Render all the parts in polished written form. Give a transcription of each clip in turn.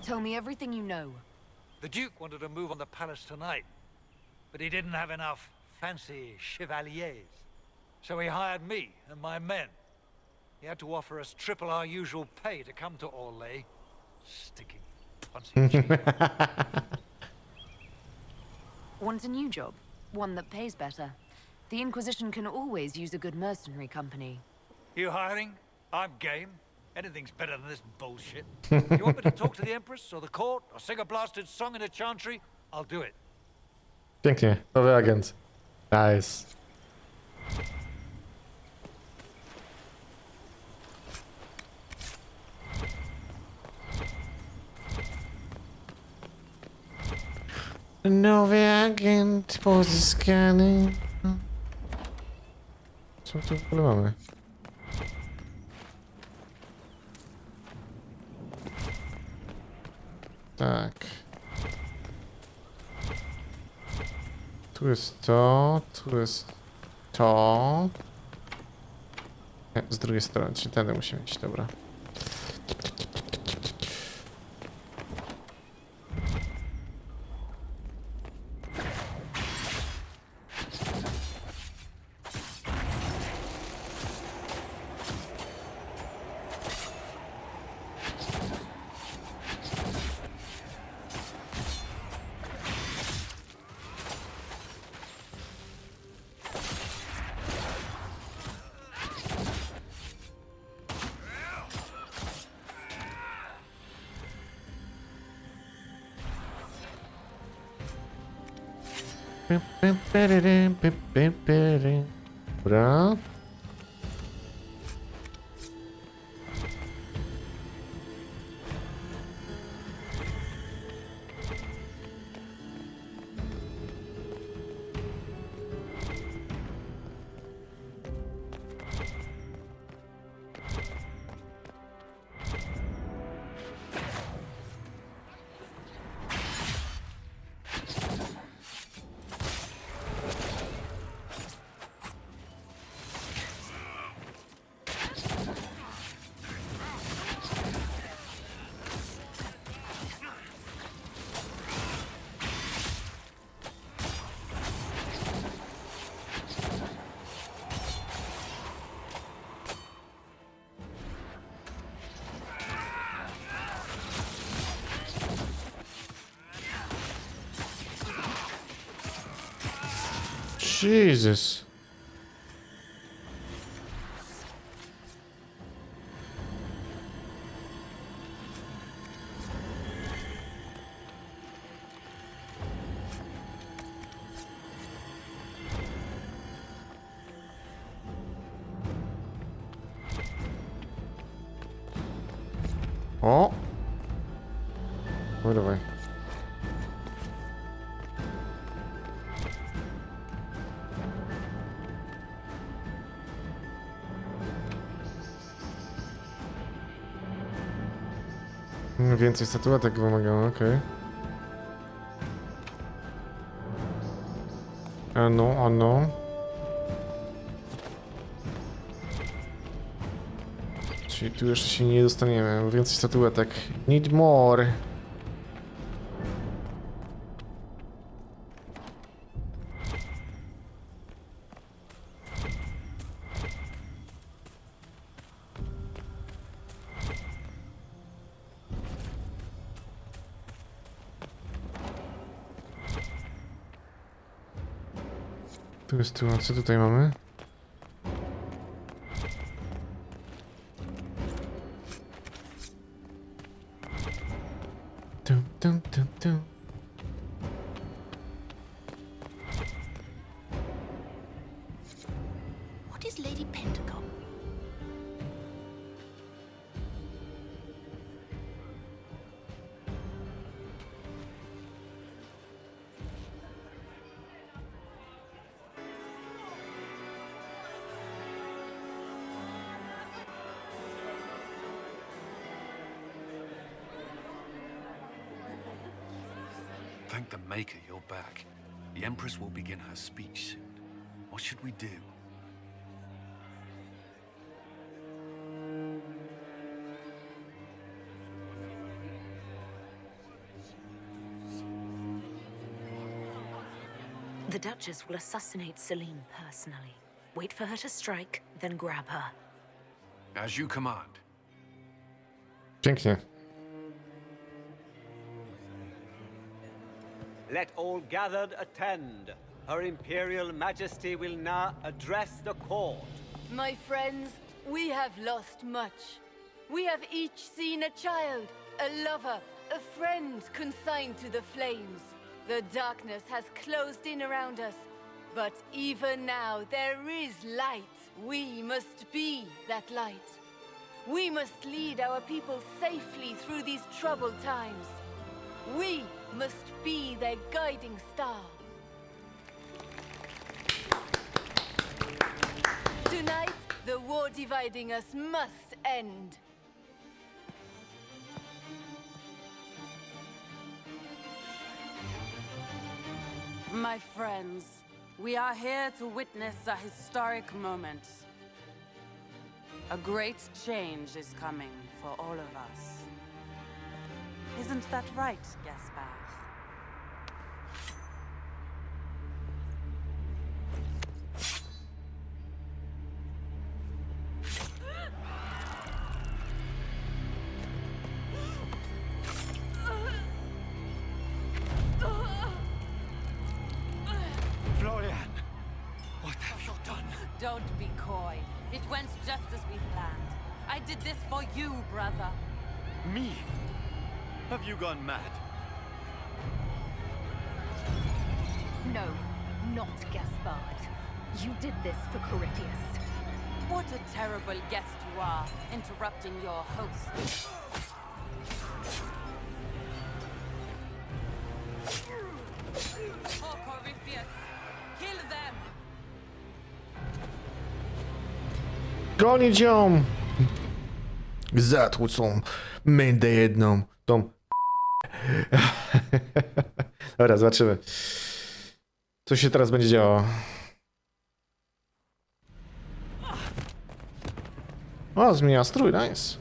Tell me everything you know. The Duke wanted to move on the palace tonight, but he didn't have enough fancy chevaliers. So he hired me and my men. He had to offer us triple our usual pay to come to Orlais. Sticking punsy cheek. Want a new job? One that pays better. The Inquisition can always use a good mercenary company. You hiring? I'm game. Anything's better than this bullshit. You want me to talk to the Empress or the court or sing a blasted song in a chantry? I'll do it. Pięknie, nowy agent. Nice. Nowy agent pozyskany. Co tu w ogóle mamy? Tak. Tu jest to, tu jest to. Nie, z drugiej strony, czyli tędy musimy iść, dobra. Dobra. Jesus. O! No dawaj. Więcej statuetek wymagamy, okej. A no. Czyli tu jeszcze się nie dostaniemy. Więcej statuetek. Need more. Tu jest tu, a co tutaj mamy? Tum. What is Lady Pentagon? Thank the Maker you're back. The Empress will begin her speech soon. What should we do? The Duchess will assassinate Celine personally. Wait for her to strike, then grab her. As you command. Pięknie. Let all gathered attend. Her Imperial Majesty will now address the court. My friends, we have lost much. We have each seen a child, a lover, a friend consigned to the flames. The darkness has closed in around us, but even now there is light. We must be that light. We must lead our people safely through these troubled times. We must be their guiding star. Tonight, the war dividing us must end. My friends, we are here to witness a historic moment. A great change is coming for all of us. Isn't that right, Gaspard? Florian, what have you done? Don't be coy. It went just as we planned. I did this for you, brother. Me? Have you gone mad? No, not Gaspard. You did this for Corypheus. What a terrible guest you are, interrupting your host. Oh, Corypheus! Kill them! Gonić ją! Zatłucą mędę jedną, tą... Dobra, zobaczymy. Co się teraz będzie działo? O, zmienia strój, nice.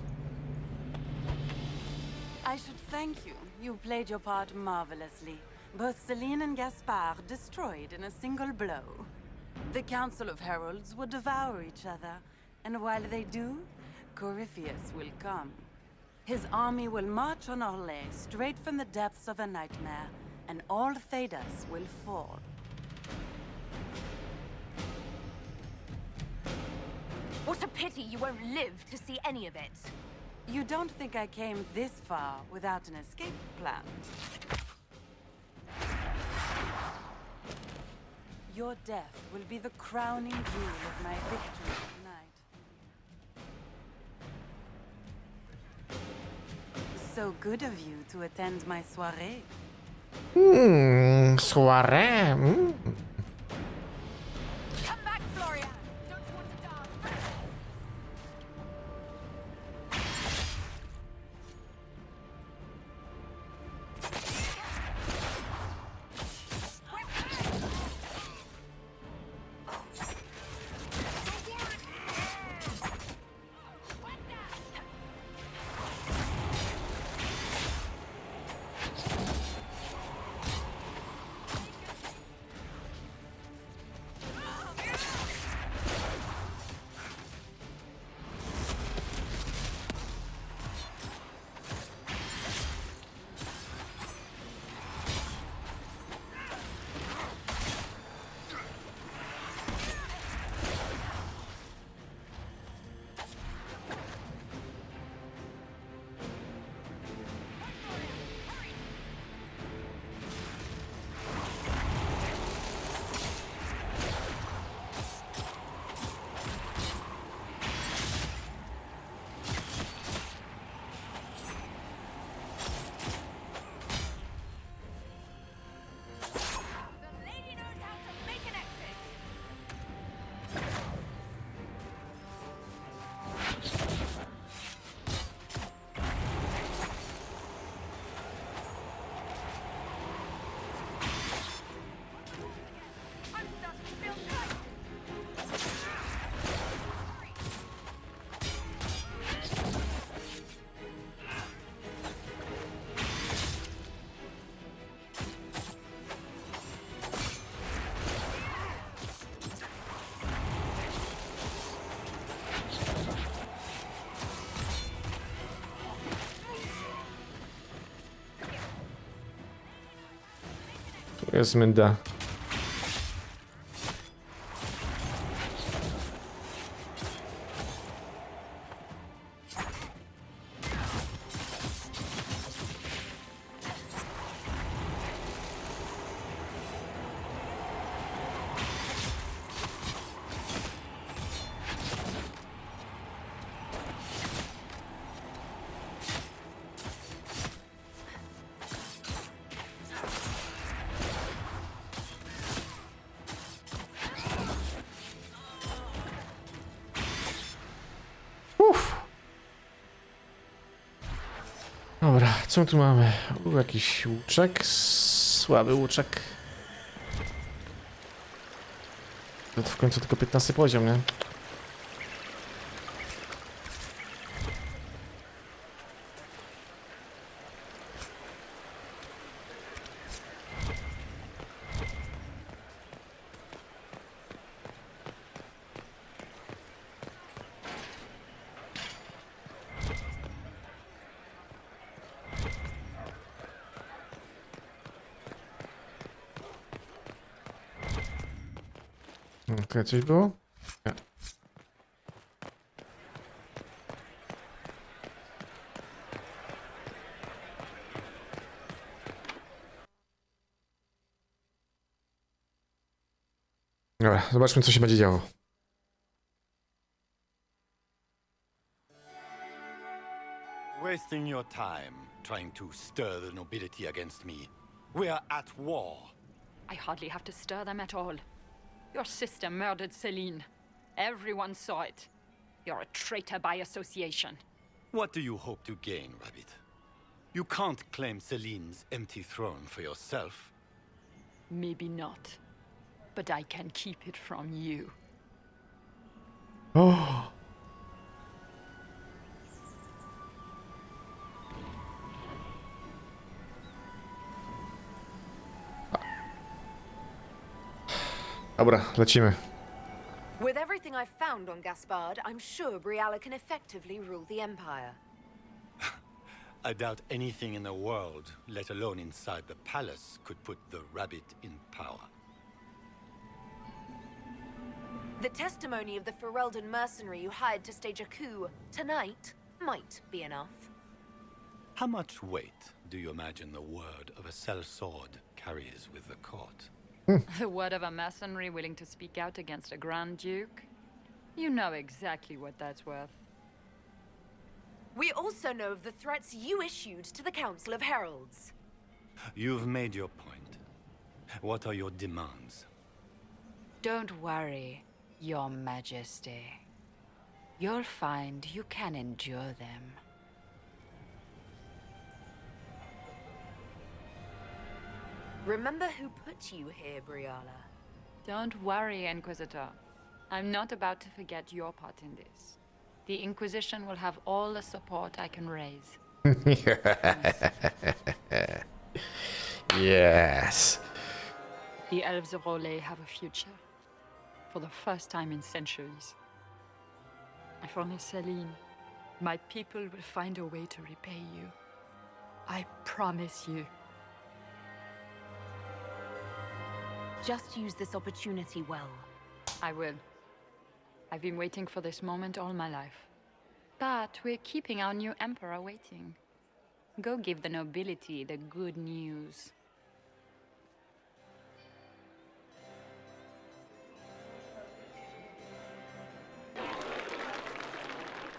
I should thank you. You played your part marvelously. Both Celine and Gaspard destroyed in a single blow. The Council of Heralds would devour each other, and while they do, Corypheus will come. His army will march on Orlais straight from the depths of a nightmare, and all Thedas will fall. What a pity you won't live to see any of it. You don't think I came this far without an escape plan? Your death will be the crowning jewel of my victory tonight. So good of you to attend my soirée. Soirée. Come back, Florian! Don't you want to dance? Jest mynda. Dobra, co tu mamy? Jakiś łuczek, słaby łuczek. To w końcu tylko 15 poziom, nie? Okej, coś było? Nie. Dobra, zobaczmy, co się będzie działo. Wasting your time trying to stir the nobility against me. We are at war. I hardly have to stir them at all. Your sister murdered Celine. Everyone saw it. You're a traitor by association. What do you hope to gain, Rabbit? You can't claim Celine's empty throne for yourself. Maybe not. But I can keep it from you. Oh. Dobra, lecimy. With everything I've found on Gaspard, I'm sure Briala can effectively rule the Empire. I doubt anything in the world, let alone inside the palace, could put the Rabbit in power. The testimony of the Ferelden mercenary you hired to stage a coup tonight might be enough. How much weight do you imagine the word of a sellsword carries with the court? The word of a mercenary willing to speak out against a Grand Duke? You know exactly what that's worth. We also know of the threats you issued to the Council of Heralds. You've made your point. What are your demands? Don't worry, Your Majesty. You'll find you can endure them. Remember who put you here, Briala. Don't worry, Inquisitor. I'm not about to forget your part in this. The Inquisition will have all the support I can raise. Yes. The elves of Rolais have a future. For the first time in centuries. If only Celine, my people will find a way to repay you. I promise you. Just use this opportunity well. I will. I've been waiting for this moment all my life. But we're keeping our new emperor waiting. Go give the nobility the good news.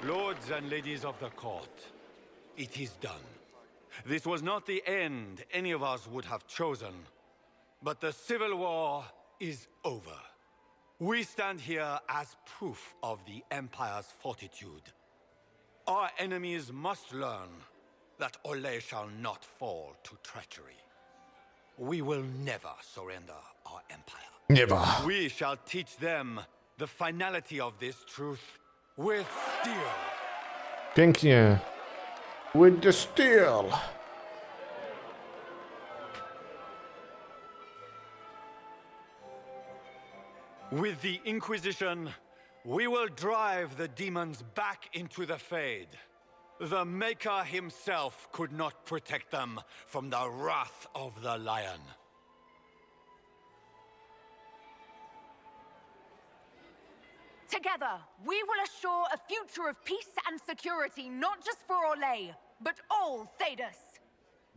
Lords and ladies of the court, it is done. This was not the end any of us would have chosen. But the civil war is over. We stand here as proof of the Empire's fortitude. Our enemies must learn that Olay shall not fall to treachery. We will never surrender our empire. Never. We shall teach them the finality of this truth with steel. Pięknie. With the steel. With the Inquisition, we will drive the demons back into the Fade. The Maker himself could not protect them from the wrath of the Lion. Together, we will assure a future of peace and security, not just for Orlais, but all Thedas.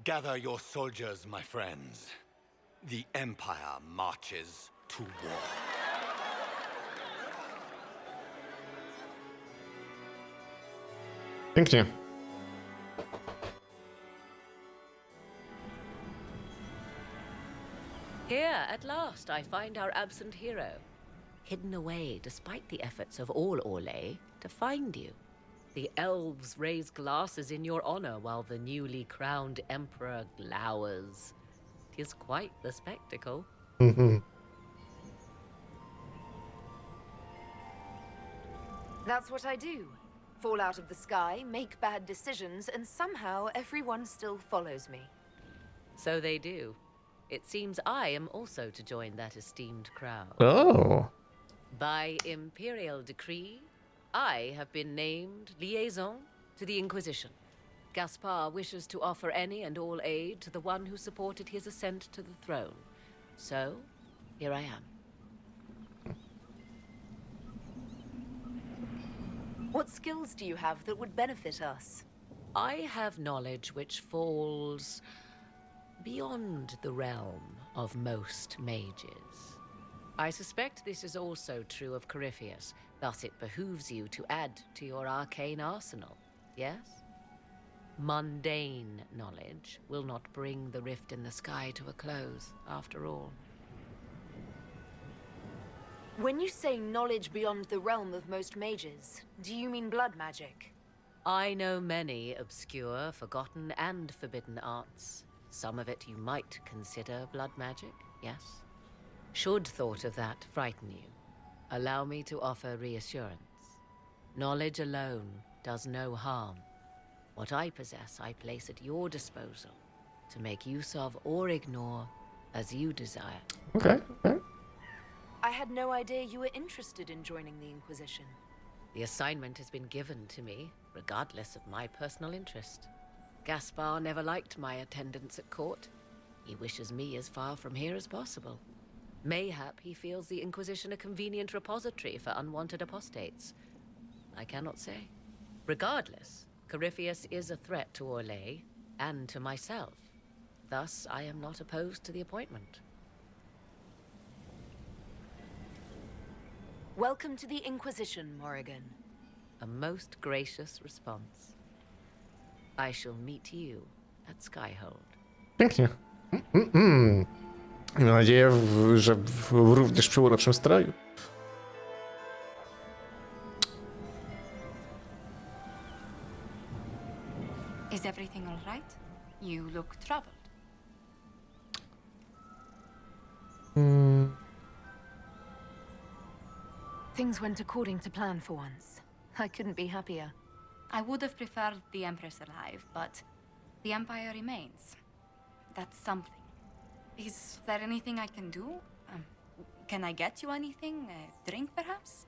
Gather your soldiers, my friends. The Empire marches to war. Pięknie. Here, at last, I find our absent hero. Hidden away, despite the efforts of all Orlais, to find you. The elves raise glasses in your honor while the newly crowned emperor glowers. 'Tis quite the spectacle. That's what I do. Fall out of the sky, make bad decisions, and somehow everyone still follows me. So they do. It seems I am also to join that esteemed crowd. O, By imperial decree, I have been named liaison to the Inquisition. Gaspar wishes to offer any and all aid to the one who supported his ascent to the throne. So, here I am. What skills do you have that would benefit us? I have knowledge which falls beyond the realm of most mages. I suspect this is also true of Corypheus, thus it behooves you to add to your arcane arsenal, yes? Mundane knowledge will not bring the rift in the sky to a close, after all. When you say knowledge beyond the realm of most mages, do you mean blood magic? I know many obscure, forgotten, and forbidden arts. Some of it you might consider blood magic, yes? Should thought of that frighten you, allow me to offer reassurance. Knowledge alone does no harm. What I possess, I place at your disposal to make use of or ignore as you desire. okej. I had no idea you were interested in joining the Inquisition. The assignment has been given to me, regardless of my personal interest. Gaspar never liked my attendance at court. He wishes me as far from here as possible. Mayhap he feels the Inquisition a convenient repository for unwanted apostates. I cannot say. Regardless, Corypheus is a threat to Orlais and to myself. Thus, I am not opposed to the appointment. Welcome to the Inquisition, Morrigan. A most gracious response. I shall meet you at Skyhold. Pięknie. Mam nadzieję, że również przy uroczym stroju. Is everything all right? You look troubled. Things went according to plan for once. I couldn't be happier. I would have preferred the Empress alive, but the Empire remains. That's something. Is there anything I can do? Can I get you anything? A drink, perhaps?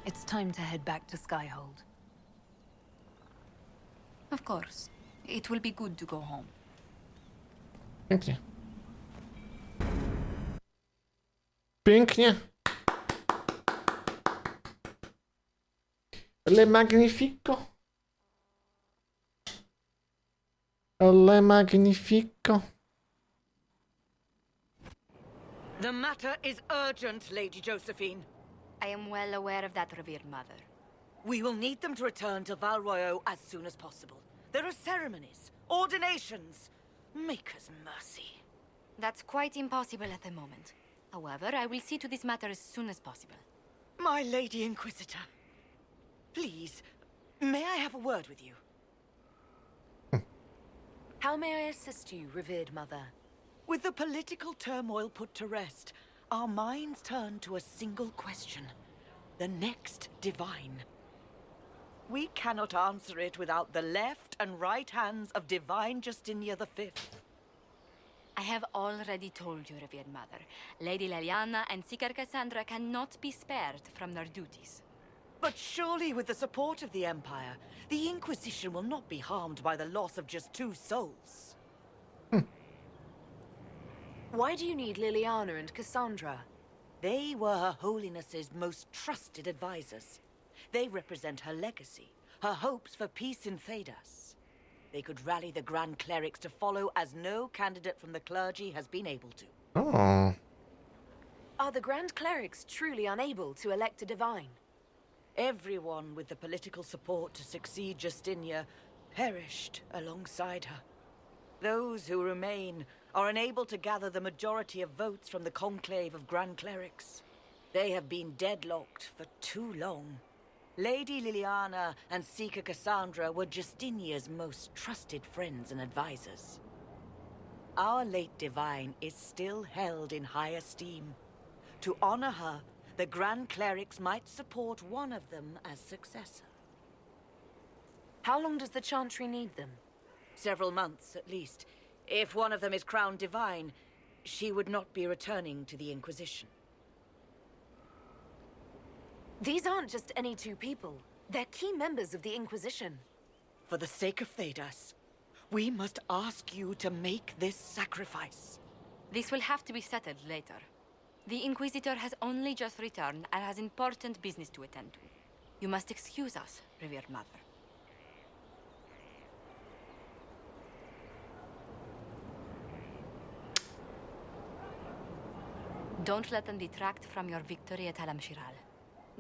It's time to head back to Skyhold. Of course. It will be good to go home. Pięknie. Pięknie. Le magnifico. Le magnifico. The matter is urgent, Lady Josephine. I am well aware of that, revered mother. We will need them to return to Val Royeaux as soon as possible. There are ceremonies, ordinations. Maker's mercy. That's quite impossible at the moment. However, I will see to this matter as soon as possible. My Lady Inquisitor. Please, may I have a word with you? How may I assist you, revered mother? With the political turmoil put to rest, our minds turn to a single question. The next divine. We cannot answer it without the left and right hands of Divine Justinia V. I have already told you, revered mother. Lady Leliana and Seeker Cassandra cannot be spared from their duties. But surely with the support of the Empire, the Inquisition will not be harmed by the loss of just 2 souls. Why do you need Liliana and Cassandra? They were Her Holiness's most trusted advisors. They represent her legacy, her hopes for peace in Thedas. They could rally the Grand Clerics to follow as no candidate from the clergy has been able to. O, Are the Grand Clerics truly unable to elect a divine? Everyone with the political support to succeed Justinia perished alongside her. Those who remain are unable to gather the majority of votes from the conclave of Grand Clerics. They have been deadlocked for too long. Lady Liliana and Seeker Cassandra were Justinia's most trusted friends and advisors. Our late divine is still held in high esteem. To honor her, the Grand Clerics might support one of them as successor. How long does the Chantry need them? Several months, at least. If one of them is crowned divine, she would not be returning to the Inquisition. These aren't just any two people. They're key members of the Inquisition. For the sake of Thedas, we must ask you to make this sacrifice. This will have to be settled later. The Inquisitor has only just returned and has important business to attend to. You must excuse us, revered mother. Don't let them detract from your victory at Halam-Shiral.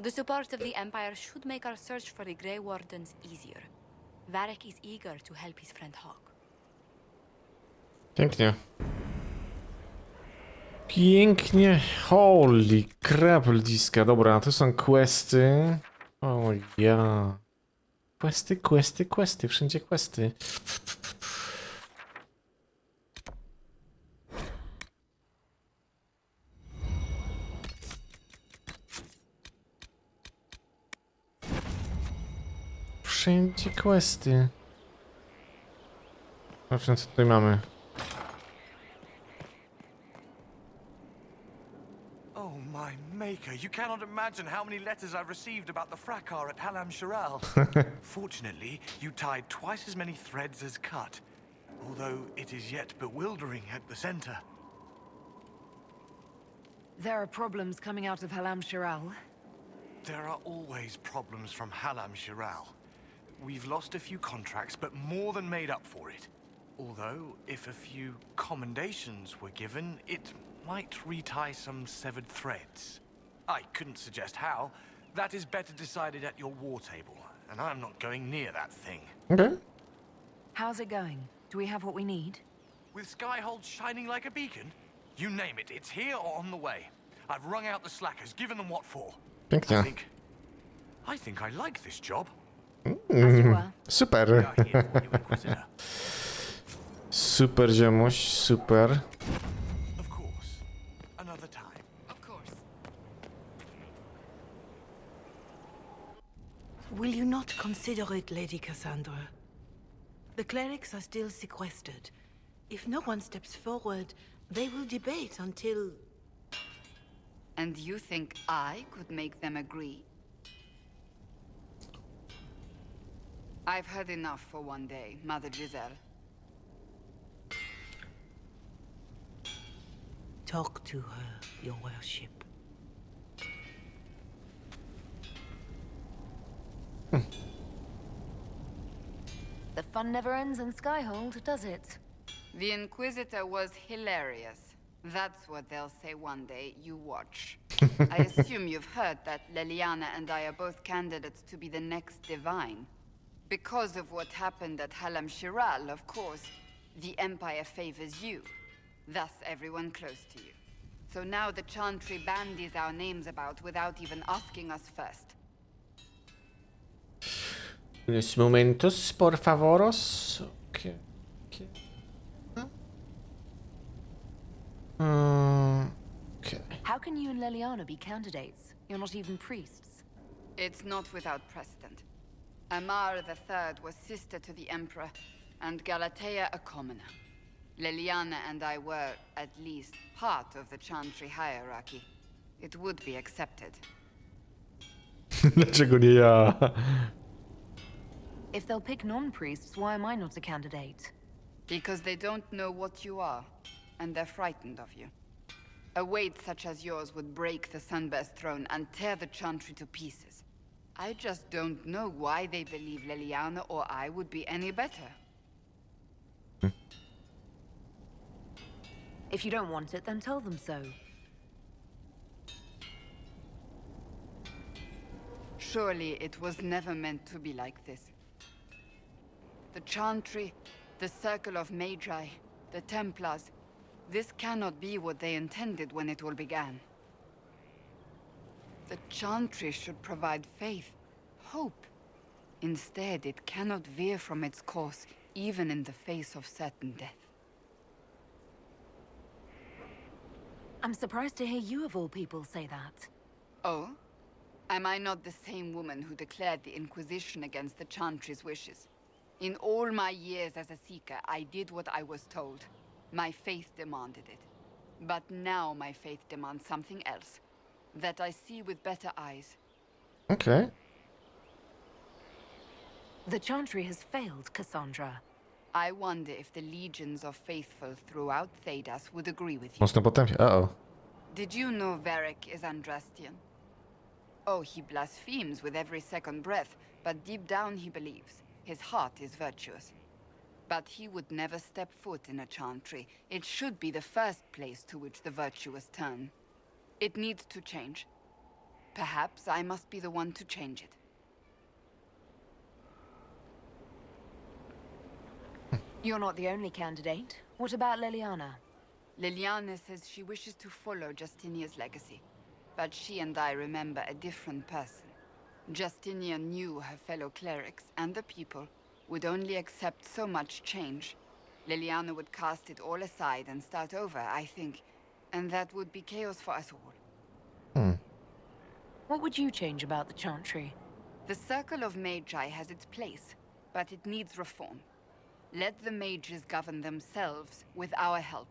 The support of the Empire should make our search for the Grey Wardens easier. Varek is eager to help his friend Hawk. pięknie. Pięknie. Holy crap, ludziska. Dobra, to są questy. O ja. Questy, questy, questy. Wszędzie questy. Wszędzie questy. Zobaczmy, co tutaj mamy. Oh, my maker, you cannot imagine how many letters I've received about the fracas at Halam-Shiral. Fortunately, you tied twice as many threads as cut, although it is yet bewildering at the center. There are problems coming out of Halam-Shiral. There are always problems from Halam-Shiral. We've lost a few contracts, but more than made up for it. Although, if a few commendations were given, it might retie some severed threads. I couldn't suggest how. That is better decided at your war table, and I'm not going near that thing. Okay. How's it going? Do we have what we need? With Skyhold shining like a beacon? You name it, it's here or on the way. I've wrung out the slackers, given them what for. Pięknie. I think I like this job. Super. Super, ziomuś, super. Of course. Another time. Of course. Will you not consider it, Lady Cassandra? The clerics are still sequestered. If no one steps forward, they will debate until... And you think I could make them agree? I've had enough for one day, Mother Giselle. Talk to her, your worship. The fun never ends in Skyhold, does it? The Inquisitor was hilarious. That's what they'll say one day, you watch. I assume you've heard that Liliana and I are both candidates to be the next divine. Because of what happened at Halam-Shiral, of course, the Empire favors you. Thus, everyone close to you. So now the Chantry bandies our names about without even asking us first. Unos momentos, por favoros. Okay. Okay. Okay. How can you and Liliana be candidates? You're not even priests. It's not without precedent. Amar III was sister to the Emperor, and Galatea a commoner. Liliana and I were, at least, part of the Chantry hierarchy. It would be accepted. Dlaczego nie ja? If they'll pick non-priests, why am I not a candidate? Because they don't know what you are. and they're frightened of you. A weight such as yours would break the Sunburst throne and tear the Chantry to pieces. I just don't know why they believe Leliana or I would be any better. If you don't want it, then tell them so. Surely it was never meant to be like this. The Chantry, the Circle of Magi, the Templars, this cannot be what they intended when it all began. The Chantry should provide faith, hope. Instead, it cannot veer from its course, even in the face of certain death. I'm surprised to hear you of all people say that. Oh? Am I not the same woman who declared the Inquisition against the Chantry's wishes? In all my years as a Seeker, I did what I was told. My faith demanded it. But now my faith demands something else. That I see with better eyes. Okay. The Chantry has failed, Cassandra. I wonder if the legions of faithful throughout Thedas would agree with you. Mocno potępia. Uh-oh. Did you know Varric is Andrastian? Oh, he blasphemes with every second breath, but deep down he believes. His heart is virtuous. But he would never step foot in a Chantry. It should be the first place to which the virtuous turn. It needs to change. Perhaps I must be the one to change it. You're not the only candidate. What about Leliana? Leliana says she wishes to follow Justinia's legacy. But she and I remember a different person. Justinia knew her fellow clerics and the people would only accept so much change. Leliana would cast it all aside and start over, I think. And that would be chaos for us all. What would you change about the Chantry? The Circle of Magi has its place, but it needs reform. Let the mages govern themselves with our help.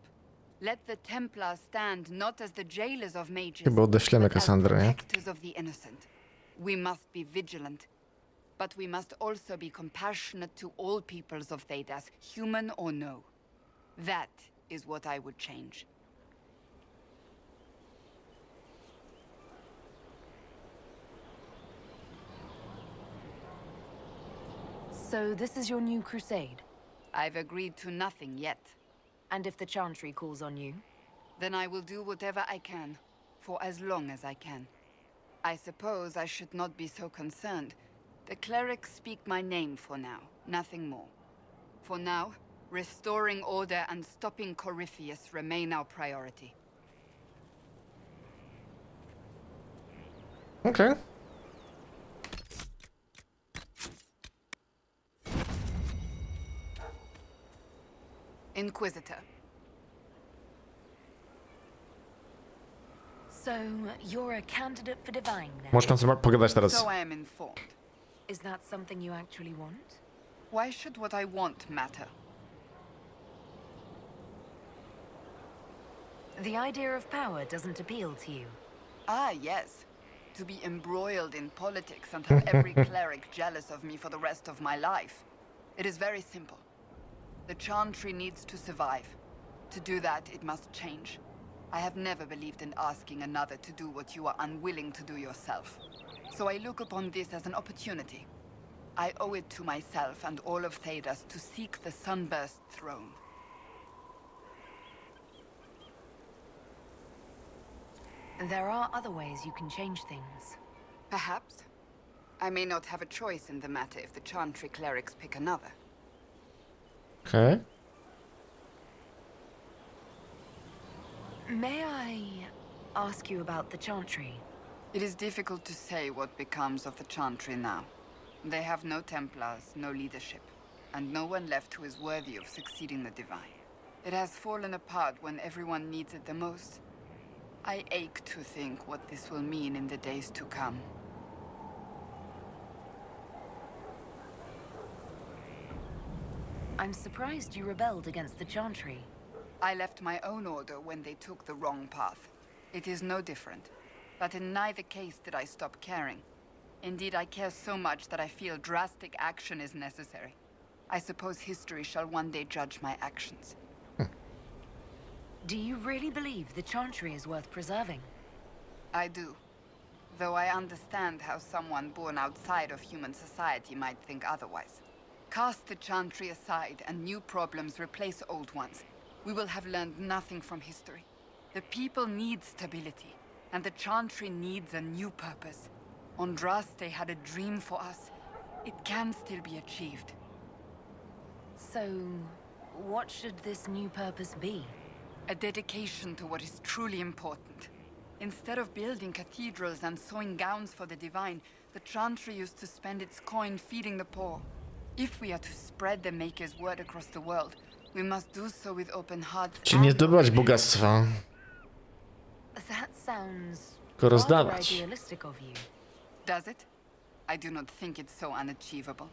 Let the Templars stand not as the jailers of mages, Chyba odeślemy but as Cassandrę, nie? protectors of the innocent. We must be vigilant, but we must also be compassionate to all peoples of Thedas, human or no. That is what I would change. So this is your new crusade? I've agreed to nothing yet. And if the Chantry calls on you? Then I will do whatever I can, for as long as I can. I suppose I should not be so concerned. The clerics speak my name for now, nothing more. For now, restoring order and stopping Corypheus remain our priority. Okay. Inquisitor. So, you're a candidate for Divine now? Można sobie pogadać teraz. So I am informed. Is that something you actually want? Why should what I want matter? The idea of power doesn't appeal to you. Ah, yes. To be embroiled in politics and have every cleric jealous of me for the rest of my life. It is very simple. The Chantry needs to survive. To do that, it must change. I have never believed in asking another to do what you are unwilling to do yourself. So I look upon this as an opportunity. I owe it to myself and all of Thedas to seek the Sunburst throne. There are other ways you can change things. Perhaps. I may not have a choice in the matter if the Chantry clerics pick another. Okay. May I ask you about the Chantry? It is difficult to say what becomes of the Chantry now. They have no Templars, no leadership, and no one left who is worthy of succeeding the Divine. It has fallen apart when everyone needs it the most. I ache to think what this will mean in the days to come. I'm surprised you rebelled against the Chantry. I left my own order when they took the wrong path. It is no different. But in neither case did I stop caring. Indeed, I care so much that I feel drastic action is necessary. I suppose history shall one day judge my actions. Okay. Do you really believe the Chantry is worth preserving? I do. Though I understand how someone born outside of human society might think otherwise. Cast the Chantry aside and new problems replace old ones. We will have learned nothing from history. The people need stability, and the Chantry needs a new purpose. Andraste had a dream for us. It can still be achieved. So, what should this new purpose be? A dedication to what is truly important. Instead of building cathedrals and sewing gowns for the divine, the Chantry used to spend its coin feeding the poor. If we are to spread the Maker's word across the world, we must do so with open hearts. Czy nie zdobywać bogactwa, That sounds tylko rather rozdawać. idealistic of you. Does it? I do not think it's so unachievable.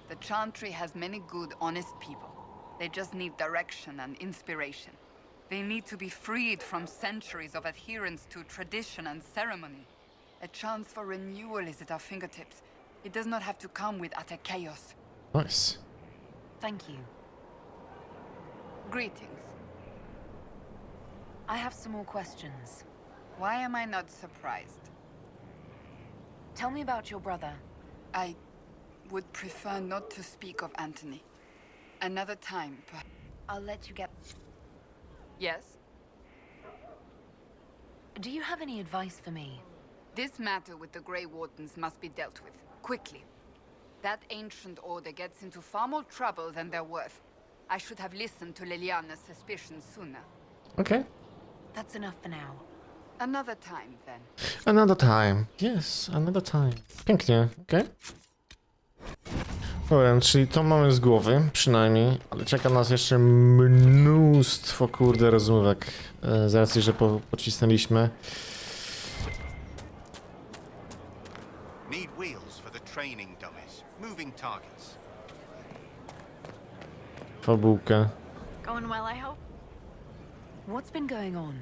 The Chantry has many good, honest people. They just need direction and inspiration. They need to be freed from centuries of adherence to tradition and ceremony. A chance for renewal is at our fingertips. It does not have to come with utter chaos. Nice. Thank you. Greetings. I have some more questions. Why am I not surprised? Tell me about your brother. I would prefer not to speak of Anthony. Another time, I'll let you get... Yes? Do you have any advice for me? This matter with the Grey Wardens must be dealt with, quickly. That ancient order gets into far more trouble than they're worth. I should have listened to Liliana's suspicions sooner. Okay. That's enough for now. Another time, then. Another time. Yes, another time. Pięknie, okej. Dobra, czyli to mamy z głowy, przynajmniej, ale czeka nas jeszcze mnóstwo, kurde, rozmówek, z racji, że pocisnęliśmy. Need wheels for the training dummies. Moving targets. Fabułkę. Going well, I hope? What's been going on?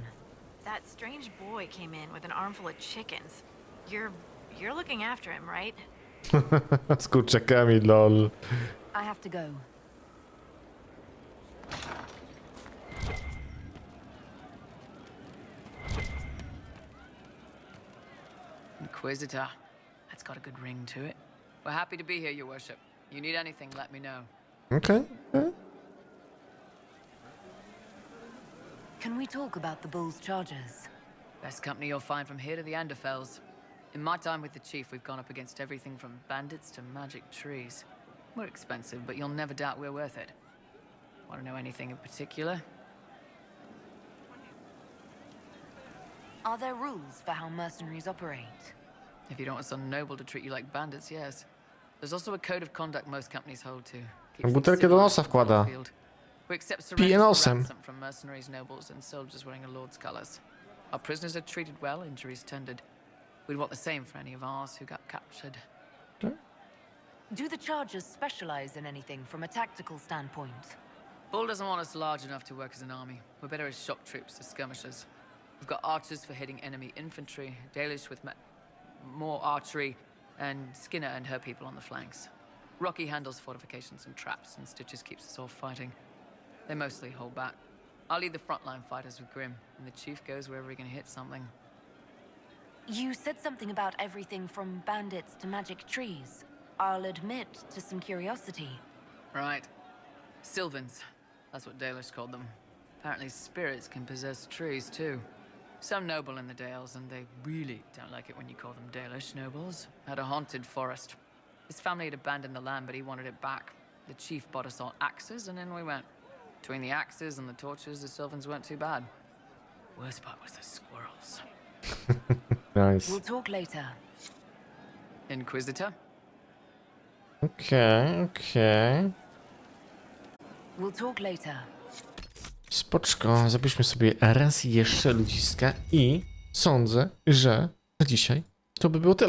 That strange boy came in with an armful of chickens. You're looking after him, right? Z kurczakami, lol. I have to go. Inquisitor. That's got a good ring to it. We're happy to be here, Your Worship. You need anything, let me know. Okay. Can we talk about the Bull's charges? Best company you'll find from here to the Anderfells. In my time with the Chief, we've gone up against everything from bandits to magic trees. We're expensive, but you'll never doubt we're worth it. Want to know anything in particular? Are there rules for how mercenaries operate? If you don't want some noble to treat you like bandits, yes. There's also a code of conduct most companies hold to. Butelkę do nosa wkłada. We accept Pije surrenders for nosem. ransom from mercenaries, nobles, and soldiers wearing a lord's colors. Our prisoners are treated well, injuries tended. We'd want the same for any of ours who got captured. Do the chargers specialize in anything from a tactical standpoint? Bull doesn't want us large enough to work as an army. We're better as shock troops, as skirmishers. We've got archers for hitting enemy infantry, Dalish with more archery, and Skinner and her people on the flanks. Rocky handles fortifications and traps, and Stitches keeps us all fighting. They mostly hold back. I'll lead the frontline fighters with Grim, and the Chief goes wherever he can hit something. You said something about everything from bandits to magic trees. I'll admit to some curiosity. Right. Sylvans. That's what Dalish called them. Apparently spirits can possess trees, too. Some noble in the Dales, and they really don't like it when you call them Dalish nobles, had a haunted forest. His family had abandoned the land, but he wanted it back. The Chief bought us all axes, and in we went. Between the axes and the torches, the Sylvans weren't too bad. Worst part was the squirrels. Nice. We'll talk later. Inquisitor? Okej. We'll talk later. Spoczko, zapiszmy sobie raz jeszcze ludziska i sądzę, że na dzisiaj to by było tyle.